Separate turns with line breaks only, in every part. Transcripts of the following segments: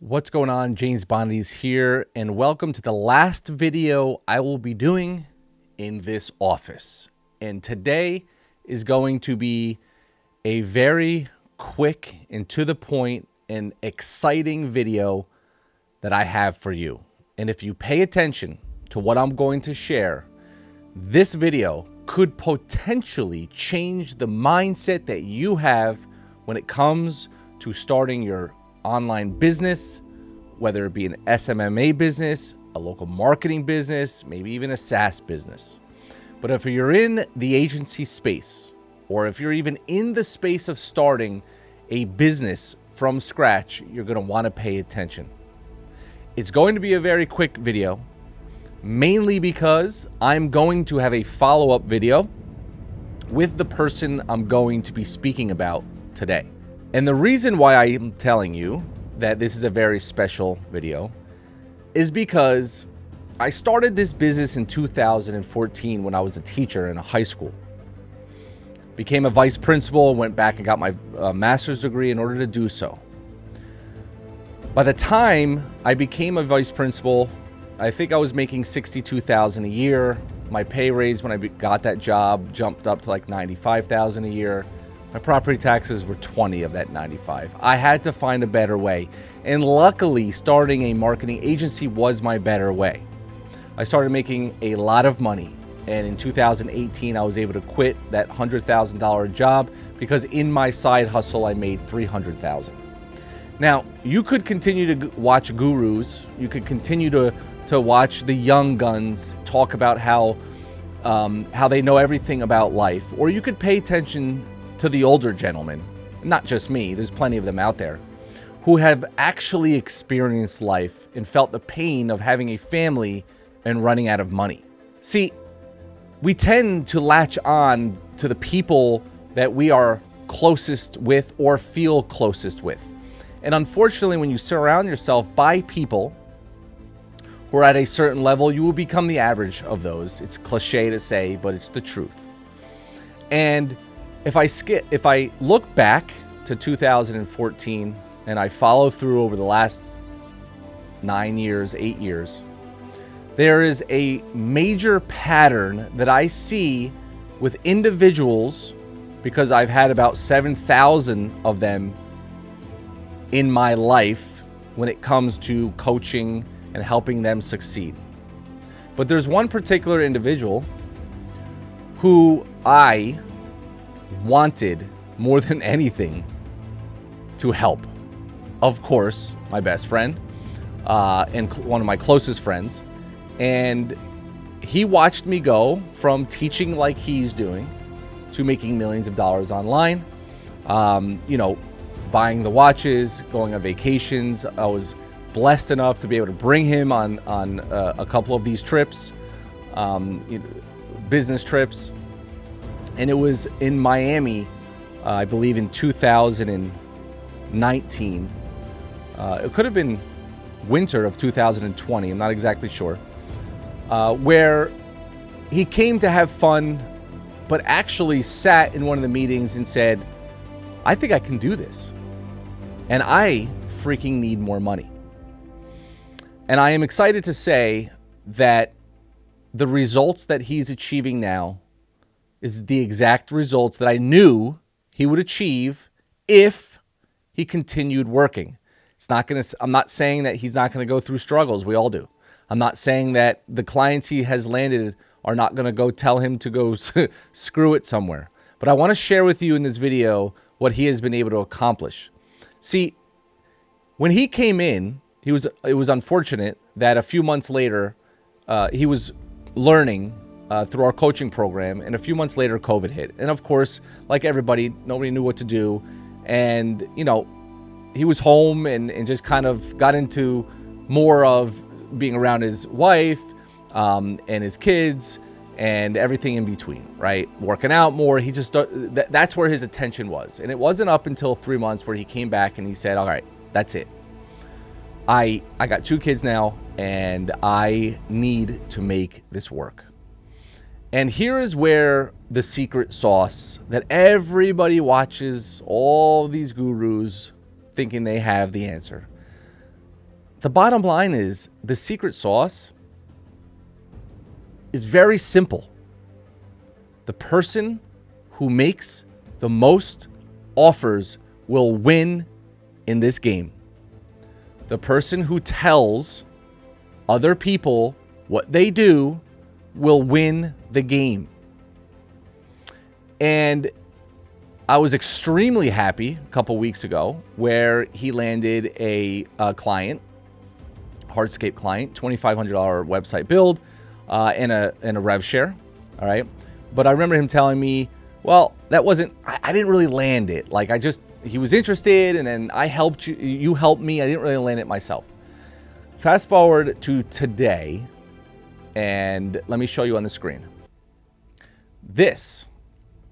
What's going on? James Bondi's here, and welcome to the last video I will be doing in this office. And today is going to be a very quick and to the point and exciting video that I have for you. And if you pay attention to what I'm going to share, this video could potentially change the mindset that you have when it comes to starting your online business, whether it be an SMMA business, a local marketing business, maybe even a SaaS business. But if you're in the agency space, or if you're even in the space of starting a business from scratch, you're going to want to pay attention. It's going to be a very quick video, mainly because I'm going to have a follow-up video with the person I'm going to be speaking about today. And the reason why I am telling you that this is a very special video is because I started this business in 2014 when I was a teacher in a high school. Became a vice principal, went back and got my master's degree in order to do so. By the time I became a vice principal, I think I was making $62,000 a year. My pay raise when I got that job jumped up to like $95,000 a year. My property taxes were 20 of that 95. I had to find a better way. And luckily, starting a marketing agency was my better way. I started making a lot of money. And in 2018, I was able to quit that $100,000 job because in my side hustle, I made $300,000. Now, you could continue to watch gurus. You could continue to watch the young guns talk about how they know everything about life. Or you could pay attention to the older gentlemen, not just me, there's plenty of them out there, who have actually experienced life and felt the pain of having a family and running out of money. See, we tend to latch on to the people that we are closest with or feel closest with. And unfortunately, when you surround yourself by people who are at a certain level, you will become the average of those. It's cliche to say, but it's the truth. And if I look back to 2014 and I follow through over the last 8 years, there is a major pattern that I see with individuals, because I've had about 7,000 of them in my life when it comes to coaching and helping them succeed. But there's one particular individual who I wanted more than anything to help. Of course, my best friend and one of my closest friends. And he watched me go from teaching like he's doing to making millions of dollars online. Buying the watches, going on vacations. I was blessed enough to be able to bring him on a couple of these trips, business trips. And it was in Miami, I believe in 2019. It could have been winter of 2020, I'm not exactly sure, where he came to have fun, but actually sat in one of the meetings and said, I think I can do this. And I freaking need more money. And I am excited to say that the results that he's achieving now is the exact results that I knew he would achieve if he continued working. I'm not saying that he's not going to go through struggles. We all do. I'm not saying that the clients he has landed are not going to go tell him to go screw it somewhere. But I want to share with you in this video what he has been able to accomplish. See, when he came in, it was unfortunate that a few months later, he was learning through our coaching program, and a few months later COVID hit. And of course, like everybody, nobody knew what to do. And he was home and just kind of got into more of being around his wife and his kids and everything in between, right? Working out more. He just that's where his attention was. And it wasn't up until 3 months where he came back and he said, all right, that's it. I got 2 kids now and I need to make this work. And here is where the secret sauce that everybody watches, all these gurus thinking they have the answer. The bottom line is the secret sauce is very simple. The person who makes the most offers will win in this game. The person who tells other people what they do will win the game. And I was extremely happy a couple weeks ago where he landed a client, hardscape client, $2,500 website build, and a rev share. All right. But I remember him telling me, well, that wasn't, I didn't really land it. Like he was interested and then I helped you, you helped me. I didn't really land it myself. Fast forward to today, and let me show you on the screen. This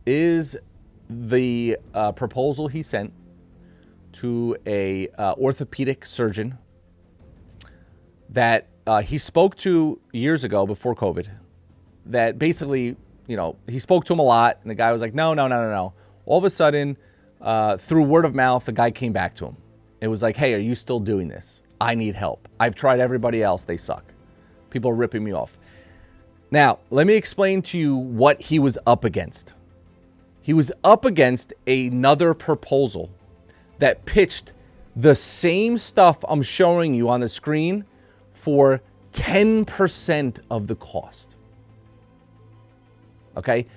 is the proposal he sent to a orthopedic surgeon that he spoke to years ago before COVID. That basically, you know, he spoke to him a lot, and the guy was like, no. All of a sudden, through word of mouth, the guy came back to him. It was like, hey, are you still doing this? I need help. I've tried everybody else. They suck. People are ripping me off. Now, let me explain to you what he was up against. He was up against another proposal that pitched the same stuff I'm showing you on the screen for 10% of the cost. Okay?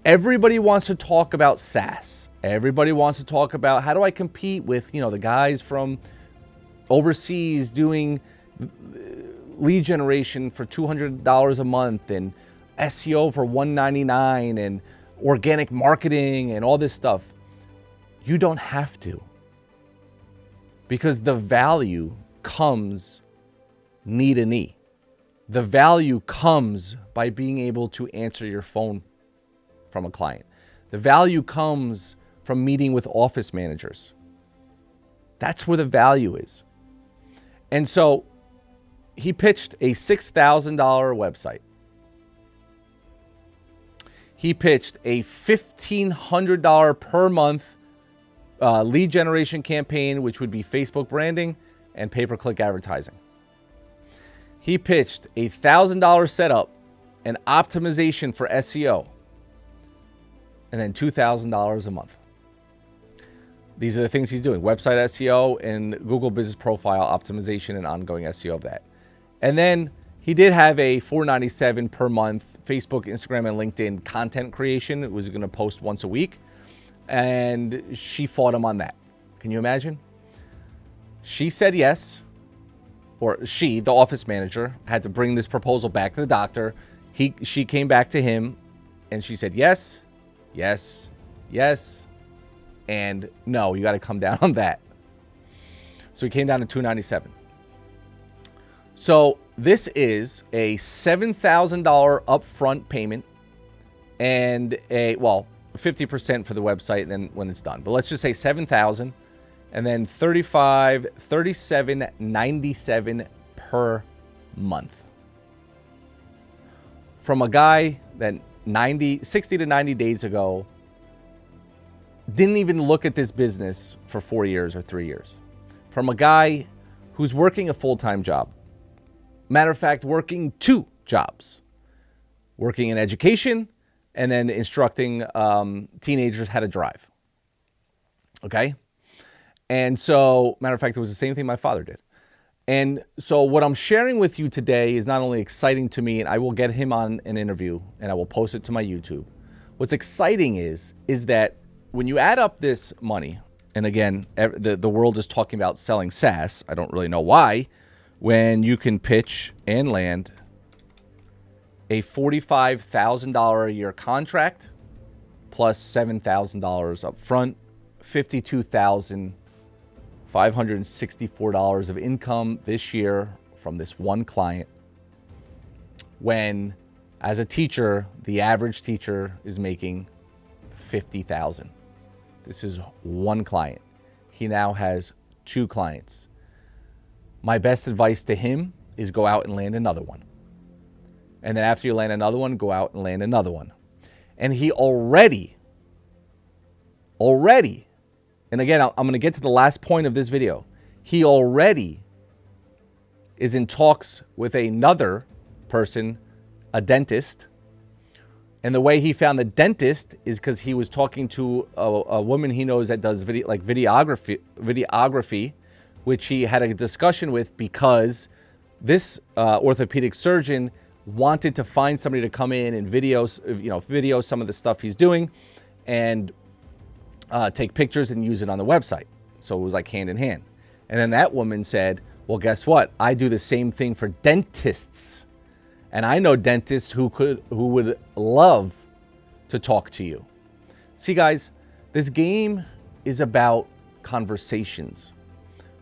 Everybody wants to talk about SaaS. Everybody wants to talk about how do I compete with, you know, the guys from overseas doing lead generation for $200 a month and SEO for $199 and organic marketing and all this stuff. You don't have to, because the value comes knee to knee. The value comes by being able to answer your phone from a client. The value comes from meeting with office managers. That's where the value is. And so he pitched a $6,000 website. He pitched a $1,500 per month lead generation campaign, which would be Facebook branding and pay-per-click advertising. He pitched a $1,000 setup and optimization for SEO, and then $2,000 a month. These are the things he's doing: website SEO and Google Business Profile optimization and ongoing SEO of that. And then he did have a $497 per month Facebook, Instagram, and LinkedIn content creation. It was going to post once a week. And she fought him on that. Can you imagine? She said yes. Or she, the office manager, had to bring this proposal back to the doctor. She came back to him and she said yes, yes, yes, and no, you got to come down on that. So he came down to $297. So this is a $7,000 upfront payment and a, well, 50% for the website and then when it's done. But let's just say $7,000 and then $37.97 per month. From a guy that 60 to 90 days ago didn't even look at this business for 4 years or 3 years. From a guy who's working a full-time job. Matter of fact, working 2 jobs. Working in education and then instructing teenagers how to drive. Okay? And so, matter of fact, it was the same thing my father did. And so what I'm sharing with you today is not only exciting to me, and I will get him on an interview and I will post it to my YouTube. What's exciting is that when you add up this money, and again, the world is talking about selling SaaS. I don't really know why, when you can pitch and land a $45,000 a year contract plus $7,000 up front, $52,564 of income this year from this one client, when as a teacher, the average teacher is making $50,000. This is one client. He now has 2 clients. My best advice to him is go out and land another one. And then after you land another one, go out and land another one. And he already, and again, I'm going to get to the last point of this video. He already is in talks with another person, a dentist. And the way he found the dentist is because he was talking to a woman he knows that does videography, which he had a discussion with because this orthopedic surgeon wanted to find somebody to come in and video some of the stuff he's doing and take pictures and use it on the website. So it was like hand in hand. And then that woman said, well, guess what? I do the same thing for dentists. And I know dentists who would love to talk to you. See, guys, this game is about conversations.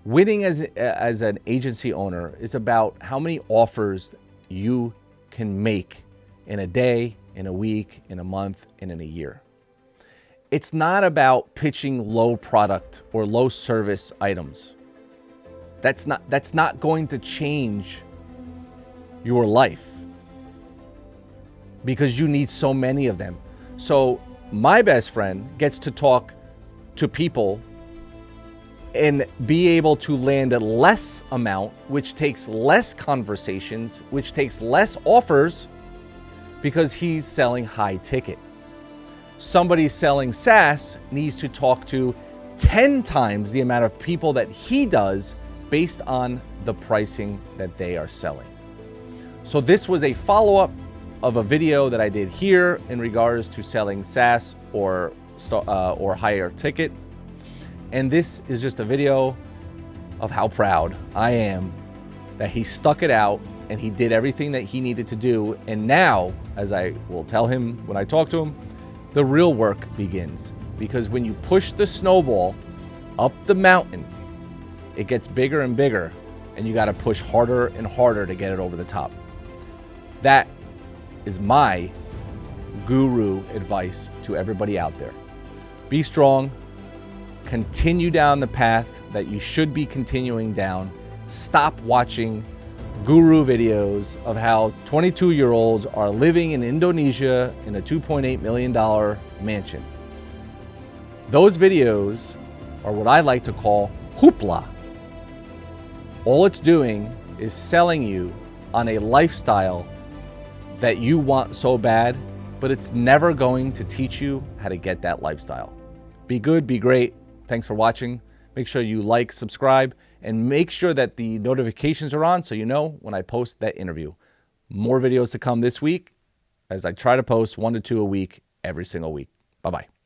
Winning as an agency owner is about how many offers you can make in a day, in a week, in a month, and in a year. It's not about pitching low product or low service items. That's not going to change your life because you need so many of them. So my best friend gets to talk to people and be able to land a less amount, which takes less conversations, which takes less offers because he's selling high ticket. Somebody selling SaaS needs to talk to 10 times the amount of people that he does based on the pricing that they are selling. So this was a follow-up of a video that I did here in regards to selling SaaS or higher ticket. And this is just a video of how proud I am that he stuck it out and he did everything that he needed to do. And now, as I will tell him when I talk to him, the real work begins. Because when you push the snowball up the mountain, it gets bigger and bigger, and you got to push harder and harder to get it over the top. That is my guru advice to everybody out there. Be strong. Continue down the path that you should be continuing down. Stop watching guru videos of how 22-year-olds are living in Indonesia in a $2.8 million mansion. Those videos are what I like to call hoopla. All it's doing is selling you on a lifestyle that you want so bad, but it's never going to teach you how to get that lifestyle. Be good, be great. Thanks for watching. Make sure you like, subscribe, and make sure that the notifications are on so you know when I post that interview. More videos to come this week as I try to post 1 to 2 a week every single week. Bye-bye.